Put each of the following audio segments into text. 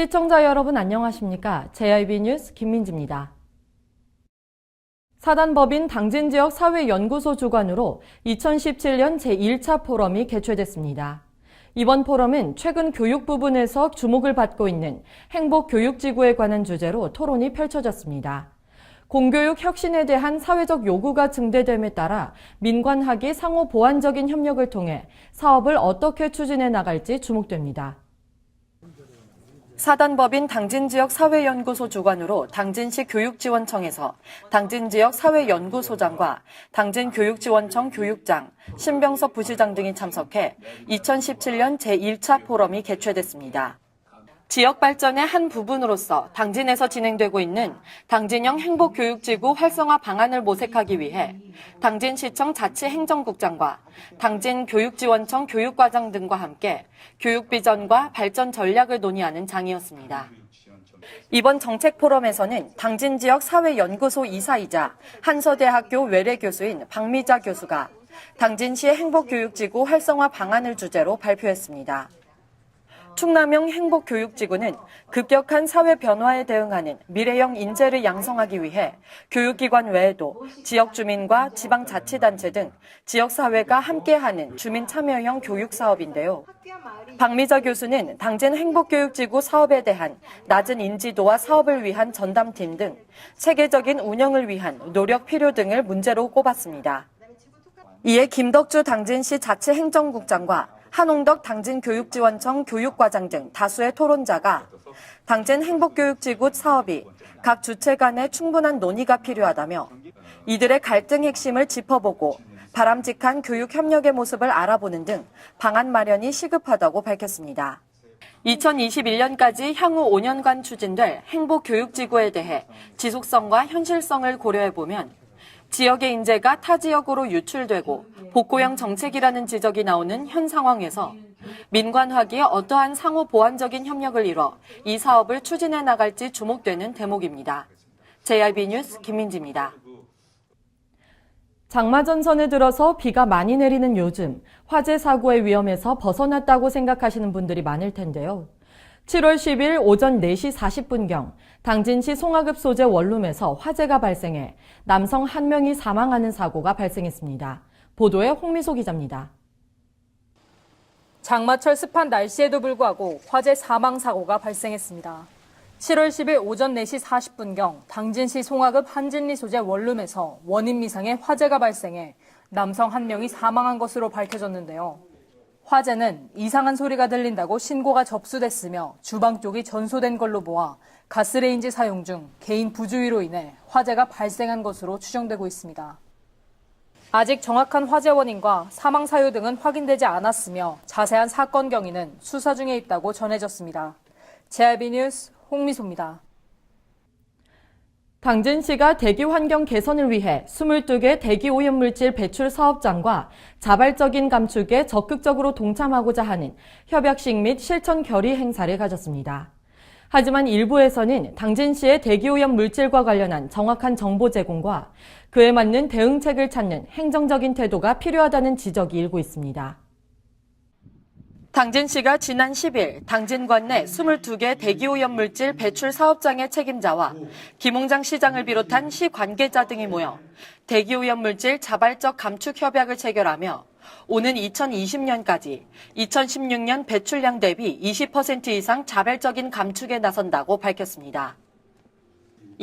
시청자 여러분 안녕하십니까? JIB 뉴스 김민지입니다. 사단법인 당진지역 사회연구소 주관으로 2017년 제1차 포럼이 개최됐습니다. 이번 포럼은 최근 교육 부분에서 주목을 받고 있는 행복교육지구에 관한 주제로 토론이 펼쳐졌습니다. 공교육 혁신에 대한 사회적 요구가 증대됨에 따라 민관학이 상호 보완적인 협력을 통해 사업을 어떻게 추진해 나갈지 주목됩니다. 사단법인 당진지역 사회연구소 주관으로 당진시 교육지원청에서 당진지역 사회연구소장과 당진교육지원청 교육장, 신병섭 부시장 등이 참석해 2017년 제1차 포럼이 개최됐습니다. 지역 발전의 한 부분으로서 당진에서 진행되고 있는 당진형 행복교육지구 활성화 방안을 모색하기 위해 당진시청 자치행정국장과 당진교육지원청 교육과장 등과 함께 교육 비전과 발전 전략을 논의하는 장이었습니다. 이번 정책 포럼에서는 당진 지역 사회연구소 이사이자 한서대학교 외래교수인 박미자 교수가 당진시 행복교육지구 활성화 방안을 주제로 발표했습니다. 충남형 행복교육지구는 급격한 사회 변화에 대응하는 미래형 인재를 양성하기 위해 교육기관 외에도 지역 주민과 지방자치단체 등 지역사회가 함께하는 주민참여형 교육사업인데요. 박미자 교수는 당진 행복교육지구 사업에 대한 낮은 인지도와 사업을 위한 전담팀 등 체계적인 운영을 위한 노력 필요 등을 문제로 꼽았습니다. 이에 김덕주 당진시 자치행정국장과 한홍덕 당진교육지원청 교육과장 등 다수의 토론자가 당진 행복교육지구 사업이 각 주체 간의 충분한 논의가 필요하다며 이들의 갈등 핵심을 짚어보고 바람직한 교육 협력의 모습을 알아보는 등 방안 마련이 시급하다고 밝혔습니다. 2021년까지 향후 5년간 추진될 행복교육지구에 대해 지속성과 현실성을 고려해보면 지역의 인재가 타 지역으로 유출되고 복고형 정책이라는 지적이 나오는 현 상황에서 민관학이 어떠한 상호 보완적인 협력을 이뤄 이 사업을 추진해 나갈지 주목되는 대목입니다. JIB 뉴스 김민지입니다. 장마 전선에 들어서 비가 많이 내리는 요즘 화재 사고의 위험에서 벗어났다고 생각하시는 분들이 많을 텐데요. 7월 10일 오전 4시 40분경 당진시 송화급 소재 원룸에서 화재가 발생해 남성 1명이 사망하는 사고가 발생했습니다. 보도에 홍미소 기자입니다. 장마철 습한 날씨에도 불구하고 화재 사망 사고가 발생했습니다. 7월 10일 오전 4시 40분경 당진시 송화급 한진리 소재 원룸에서 원인 미상의 화재가 발생해 남성 1명이 사망한 것으로 밝혀졌는데요. 화재는 이상한 소리가 들린다고 신고가 접수됐으며 주방 쪽이 전소된 걸로 보아 가스레인지 사용 중 개인 부주의로 인해 화재가 발생한 것으로 추정되고 있습니다. 아직 정확한 화재 원인과 사망 사유 등은 확인되지 않았으며 자세한 사건 경위는 수사 중에 있다고 전해졌습니다. JIB 뉴스 홍미소입니다. 당진시가 대기 환경 개선을 위해 22개 대기 오염물질 배출 사업장과 자발적인 감축에 적극적으로 동참하고자 하는 협약식 및 실천 결의 행사를 가졌습니다. 하지만 일부에서는 당진시의 대기 오염 물질과 관련한 정확한 정보 제공과 그에 맞는 대응책을 찾는 행정적인 태도가 필요하다는 지적이 일고 있습니다. 당진시가 지난 10일 당진관 내 22개 대기오염물질 배출 사업장의 책임자와 김홍장 시장을 비롯한 시 관계자 등이 모여 대기오염물질 자발적 감축 협약을 체결하며 오는 2020년까지 2016년 배출량 대비 20% 이상 자발적인 감축에 나선다고 밝혔습니다.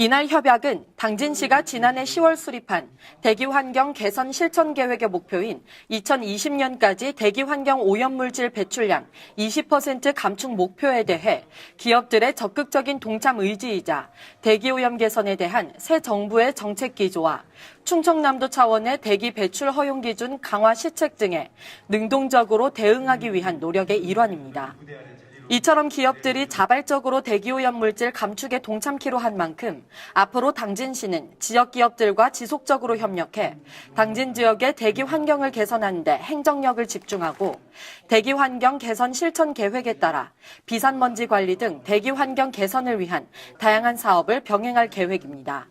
이날 협약은 당진시가 지난해 10월 수립한 대기환경 개선 실천 계획의 목표인 2020년까지 대기환경 오염물질 배출량 20% 감축 목표에 대해 기업들의 적극적인 동참 의지이자 대기오염 개선에 대한 새 정부의 정책 기조와 충청남도 차원의 대기 배출 허용 기준 강화 시책 등에 능동적으로 대응하기 위한 노력의 일환입니다. 이처럼 기업들이 자발적으로 대기오염 물질 감축에 동참키로 한 만큼 앞으로 당진시는 지역 기업들과 지속적으로 협력해 당진 지역의 대기 환경을 개선하는 데 행정력을 집중하고 대기 환경 개선 실천 계획에 따라 비산먼지 관리 등 대기 환경 개선을 위한 다양한 사업을 병행할 계획입니다.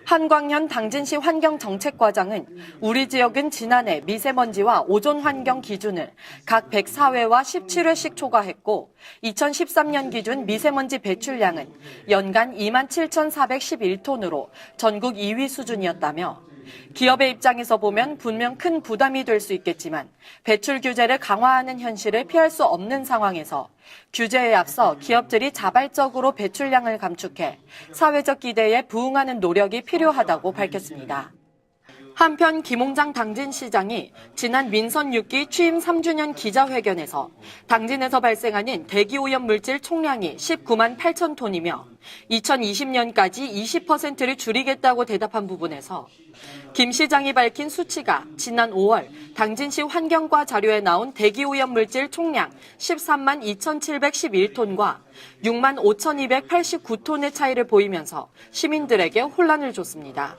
한광현 당진시 환경정책과장은 우리 지역은 지난해 미세먼지와 오존 환경 기준을 각 104회와 17회씩 초과했고 2013년 기준 미세먼지 배출량은 연간 27,411톤으로 전국 2위 수준이었다며 기업의 입장에서 보면 분명 큰 부담이 될 수 있겠지만 배출 규제를 강화하는 현실을 피할 수 없는 상황에서 규제에 앞서 기업들이 자발적으로 배출량을 감축해 사회적 기대에 부응하는 노력이 필요하다고 밝혔습니다. 한편 김홍장 당진시장이 지난 민선 6기 취임 3주년 기자회견에서 당진에서 발생하는 대기오염 물질 총량이 19만 8천 톤이며 2020년까지 20%를 줄이겠다고 대답한 부분에서 김 시장이 밝힌 수치가 지난 5월 당진시 환경과 자료에 나온 대기오염 물질 총량 13만 2,711톤과 6만 5,289톤의 차이를 보이면서 시민들에게 혼란을 줬습니다.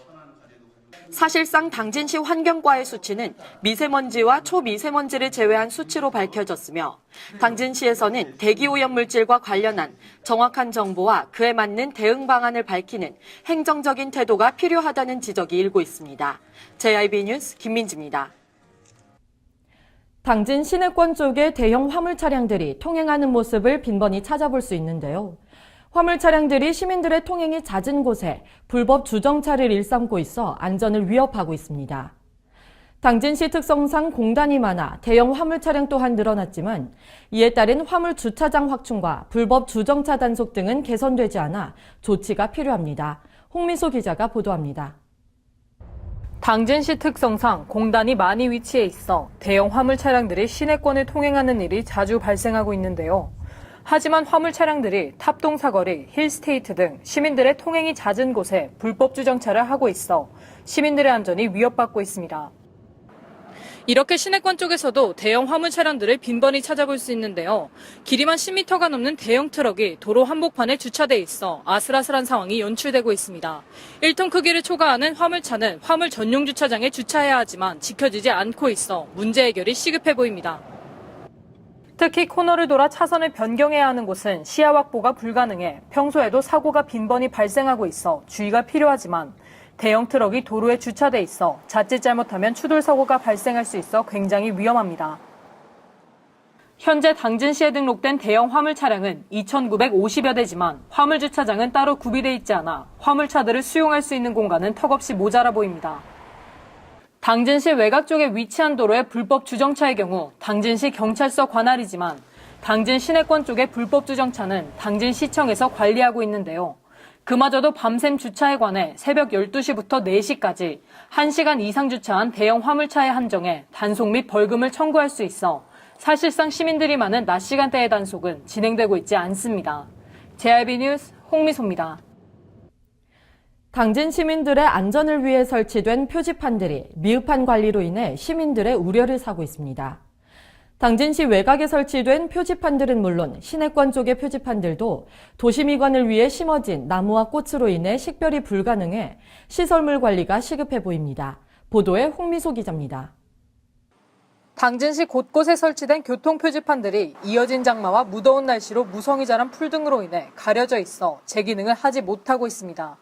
사실상 당진시 환경과의 수치는 미세먼지와 초미세먼지를 제외한 수치로 밝혀졌으며 당진시에서는 대기오염 물질과 관련한 정확한 정보와 그에 맞는 대응 방안을 밝히는 행정적인 태도가 필요하다는 지적이 일고 있습니다. JIB 뉴스 김민지입니다. 당진 시내권 쪽에 대형 화물 차량들이 통행하는 모습을 빈번히 찾아볼 수 있는데요. 화물 차량들이 시민들의 통행이 잦은 곳에 불법 주정차를 일삼고 있어 안전을 위협하고 있습니다. 당진시 특성상 공단이 많아 대형 화물 차량 또한 늘어났지만 이에 따른 화물 주차장 확충과 불법 주정차 단속 등은 개선되지 않아 조치가 필요합니다. 홍미소 기자가 보도합니다. 당진시 특성상 공단이 많이 위치해 있어 대형 화물 차량들이 시내권을 통행하는 일이 자주 발생하고 있는데요. 하지만 화물 차량들이 탑동사거리, 힐스테이트 등 시민들의 통행이 잦은 곳에 불법 주정차를 하고 있어 시민들의 안전이 위협받고 있습니다. 이렇게 시내권 쪽에서도 대형 화물 차량들을 빈번히 찾아볼 수 있는데요. 길이만 10m가 넘는 대형 트럭이 도로 한복판에 주차돼 있어 아슬아슬한 상황이 연출되고 있습니다. 1톤 크기를 초과하는 화물차는 화물 전용 주차장에 주차해야 하지만 지켜지지 않고 있어 문제 해결이 시급해 보입니다. 특히 코너를 돌아 차선을 변경해야 하는 곳은 시야 확보가 불가능해 평소에도 사고가 빈번히 발생하고 있어 주의가 필요하지만 대형 트럭이 도로에 주차돼 있어 자칫 잘못하면 추돌 사고가 발생할 수 있어 굉장히 위험합니다. 현재 당진시에 등록된 대형 화물 차량은 2,950여 대지만 화물 주차장은 따로 구비돼 있지 않아 화물차들을 수용할 수 있는 공간은 턱없이 모자라 보입니다. 당진시 외곽 쪽에 위치한 도로의 불법 주정차의 경우 당진시 경찰서 관할이지만 당진 시내권 쪽의 불법 주정차는 당진시청에서 관리하고 있는데요. 그마저도 밤샘 주차에 관해 새벽 12시부터 4시까지 1시간 이상 주차한 대형 화물차에 한정해 단속 및 벌금을 청구할 수 있어 사실상 시민들이 많은 낮 시간대의 단속은 진행되고 있지 않습니다. JIB 뉴스 홍미소입니다. 당진 시민들의 안전을 위해 설치된 표지판들이 미흡한 관리로 인해 시민들의 우려를 사고 있습니다. 당진시 외곽에 설치된 표지판들은 물론 시내권 쪽의 표지판들도 도시미관을 위해 심어진 나무와 꽃으로 인해 식별이 불가능해 시설물 관리가 시급해 보입니다. 보도에 홍미소 기자입니다. 당진시 곳곳에 설치된 교통표지판들이 이어진 장마와 무더운 날씨로 무성이 자란 풀 등으로 인해 가려져 있어 제 기능을 하지 못하고 있습니다.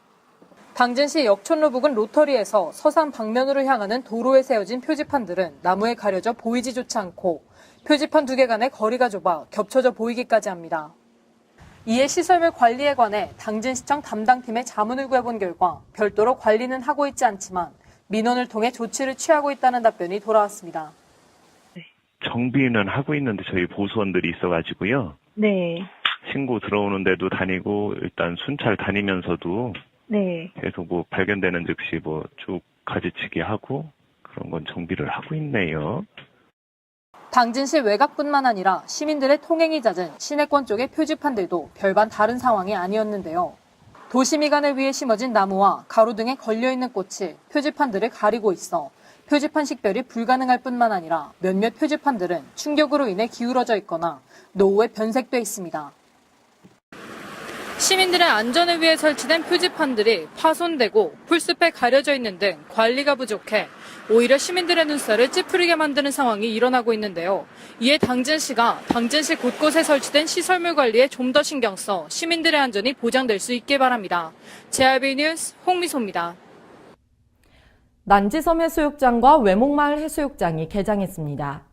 당진시 역촌로 부근 로터리에서 서산 방면으로 향하는 도로에 세워진 표지판들은 나무에 가려져 보이지조차 않고 표지판 2개 간의 거리가 좁아 겹쳐져 보이기까지 합니다. 이에 시설물 관리에 관해 당진시청 담당팀에 자문을 구해본 결과 별도로 관리는 하고 있지 않지만 민원을 통해 조치를 취하고 있다는 답변이 돌아왔습니다. 정비는 하고 있는데 저희 보수원들이 있어가지고요. 네. 신고 들어오는데도 다니고 일단 순찰 다니면서도 네. 계속 발견되는 즉시 쭉 가지치기 하고 그런 건 정비를 하고 있네요. 당진시 외곽뿐만 아니라 시민들의 통행이 잦은 시내권 쪽의 표지판들도 별반 다른 상황이 아니었는데요. 도시미관을 위해 심어진 나무와 가로 등에 걸려있는 꽃이 표지판들을 가리고 있어 표지판 식별이 불가능할 뿐만 아니라 몇몇 표지판들은 충격으로 인해 기울어져 있거나 노후에 변색돼 있습니다. 시민들의 안전을 위해 설치된 표지판들이 파손되고 풀숲에 가려져 있는 등 관리가 부족해 오히려 시민들의 눈살을 찌푸리게 만드는 상황이 일어나고 있는데요. 이에 당진시가 당진시 곳곳에 설치된 시설물 관리에 좀 더 신경 써 시민들의 안전이 보장될 수 있게 바랍니다. JIB 뉴스 홍미소입니다. 난지섬 해수욕장과 외목마을 해수욕장이 개장했습니다.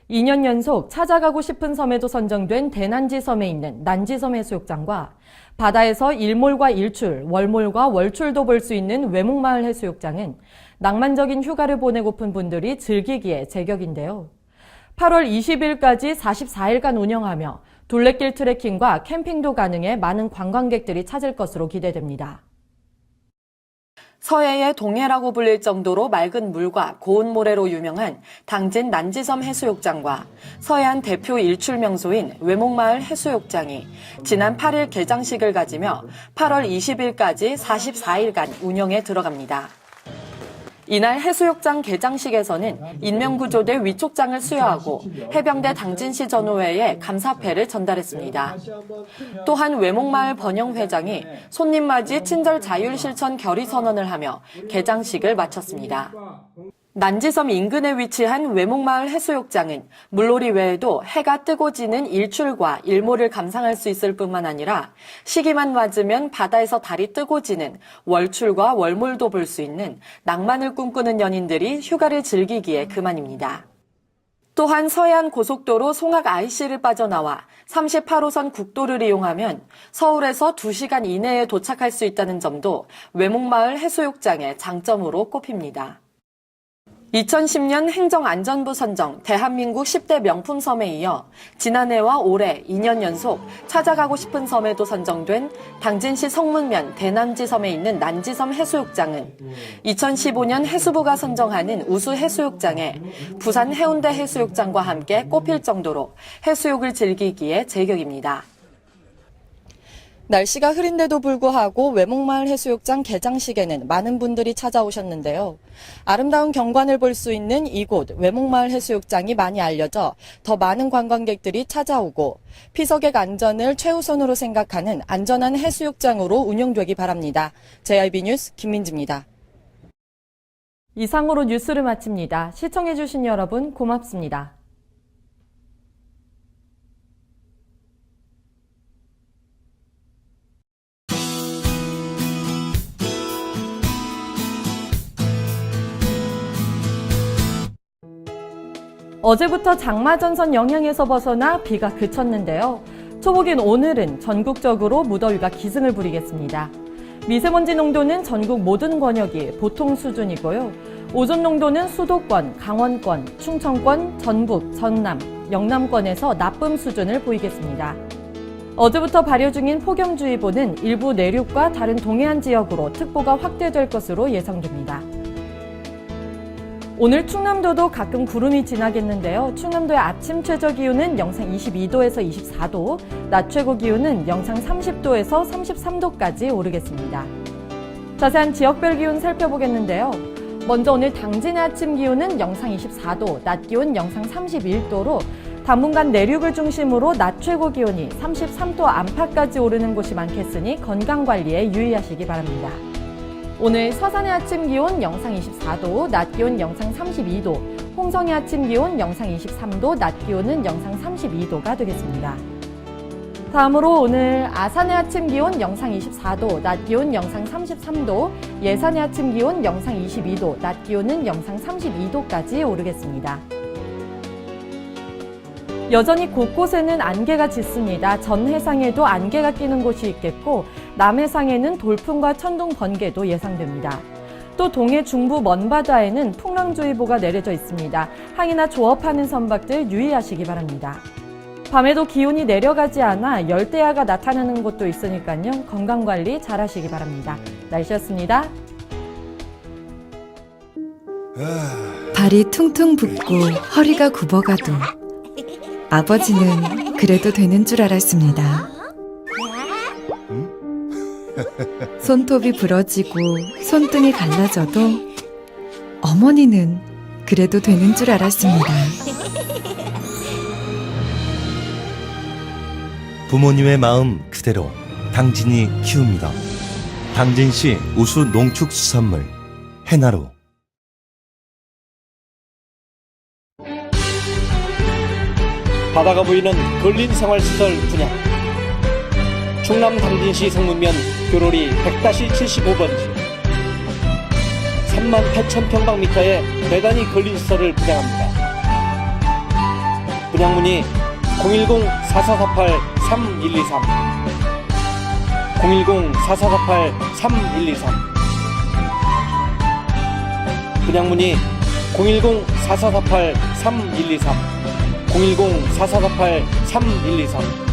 2년 연속 찾아가고 싶은 섬에도 선정된 대난지섬에 있는 난지섬 해수욕장과 바다에서 일몰과 일출, 월몰과 월출도 볼 수 있는 외목마을 해수욕장은 낭만적인 휴가를 보내고픈 분들이 즐기기에 제격인데요. 8월 20일까지 44일간 운영하며 둘레길 트레킹과 캠핑도 가능해 많은 관광객들이 찾을 것으로 기대됩니다. 서해의 동해라고 불릴 정도로 맑은 물과 고운 모래로 유명한 당진 난지섬 해수욕장과 서해안 대표 일출 명소인 외목마을 해수욕장이 지난 8일 개장식을 가지며 8월 20일까지 44일간 운영에 들어갑니다. 이날 해수욕장 개장식에서는 인명구조대 위촉장을 수여하고 해병대 당진시 전우회에 감사패를 전달했습니다. 또한 외목마을 번영회장이 손님 맞이 친절 자율 실천 결의 선언을 하며 개장식을 마쳤습니다. 난지섬 인근에 위치한 외목마을 해수욕장은 물놀이 외에도 해가 뜨고 지는 일출과 일몰을 감상할 수 있을 뿐만 아니라 시기만 맞으면 바다에서 달이 뜨고 지는 월출과 월몰도 볼 수 있는 낭만을 꿈꾸는 연인들이 휴가를 즐기기에 그만입니다. 또한 서해안 고속도로 송악 IC를 빠져나와 38호선 국도를 이용하면 서울에서 2시간 이내에 도착할 수 있다는 점도 외목마을 해수욕장의 장점으로 꼽힙니다. 2010년 행정안전부 선정 대한민국 10대 명품섬에 이어 지난해와 올해 2년 연속 찾아가고 싶은 섬에도 선정된 당진시 성문면 대난지섬에 있는 난지섬 해수욕장은 2015년 해수부가 선정하는 우수 해수욕장에 부산 해운대 해수욕장과 함께 꼽힐 정도로 해수욕을 즐기기에 제격입니다. 날씨가 흐린데도 불구하고 외목마을 해수욕장 개장식에는 많은 분들이 찾아오셨는데요. 아름다운 경관을 볼 수 있는 이곳 외목마을 해수욕장이 많이 알려져 더 많은 관광객들이 찾아오고 피서객 안전을 최우선으로 생각하는 안전한 해수욕장으로 운영되기 바랍니다. JIB 뉴스 김민지입니다. 이상으로 뉴스를 마칩니다. 시청해주신 여러분 고맙습니다. 어제부터 장마 전선 영향에서 벗어나 비가 그쳤는데요. 초복인 오늘은 전국적으로 무더위가 기승을 부리겠습니다. 미세먼지 농도는 전국 모든 권역이 보통 수준이고요. 오존 농도는 수도권, 강원권, 충청권, 전북, 전남, 영남권에서 나쁨 수준을 보이겠습니다. 어제부터 발효 중인 폭염주의보는 일부 내륙과 다른 동해안 지역으로 특보가 확대될 것으로 예상됩니다. 오늘 충남도도 가끔 구름이 지나겠는데요. 충남도의 아침 최저 기온은 영상 22도에서 24도, 낮 최고 기온은 영상 30도에서 33도까지 오르겠습니다. 자세한 지역별 기온 살펴보겠는데요. 먼저 오늘 당진의 아침 기온은 영상 24도, 낮 기온 영상 31도로 당분간 내륙을 중심으로 낮 최고 기온이 33도 안팎까지 오르는 곳이 많겠으니 건강관리에 유의하시기 바랍니다. 오늘 서산의 아침 기온 영상 24도, 낮 기온 영상 32도, 홍성의 아침 기온 영상 23도, 낮 기온은 영상 32도가 되겠습니다. 다음으로 오늘 아산의 아침 기온 영상 24도, 낮 기온 영상 33도, 예산의 아침 기온 영상 22도, 낮 기온은 영상 32도까지 오르겠습니다. 여전히 곳곳에는 안개가 짙습니다. 전 해상에도 안개가 끼는 곳이 있겠고 남해상에는 돌풍과 천둥, 번개도 예상됩니다. 또 동해 중부 먼바다에는 풍랑주의보가 내려져 있습니다. 항해나 조업하는 선박들 유의하시기 바랍니다. 밤에도 기온이 내려가지 않아 열대야가 나타나는 곳도 있으니까요. 건강관리 잘 하시기 바랍니다. 날씨였습니다. 발이 퉁퉁 붓고 허리가 굽어가도 아버지는 그래도 되는 줄 알았습니다. 손톱이 부러지고 손등이 갈라져도 어머니는 그래도 되는 줄 알았습니다. 부모님의 마음 그대로 당진이 키웁니다. 당진시 우수 농축수산물 해나루. 바다가 보이는 근린 생활시설 분양. 충남 당진시 성문면 교로리 100-75번지 38,000평방미터의 대단히 근린 시설을 분양합니다. 분양문의 010-4448-3123 010-4448-3123 분양문의 010-4448-3123 010-4448-3123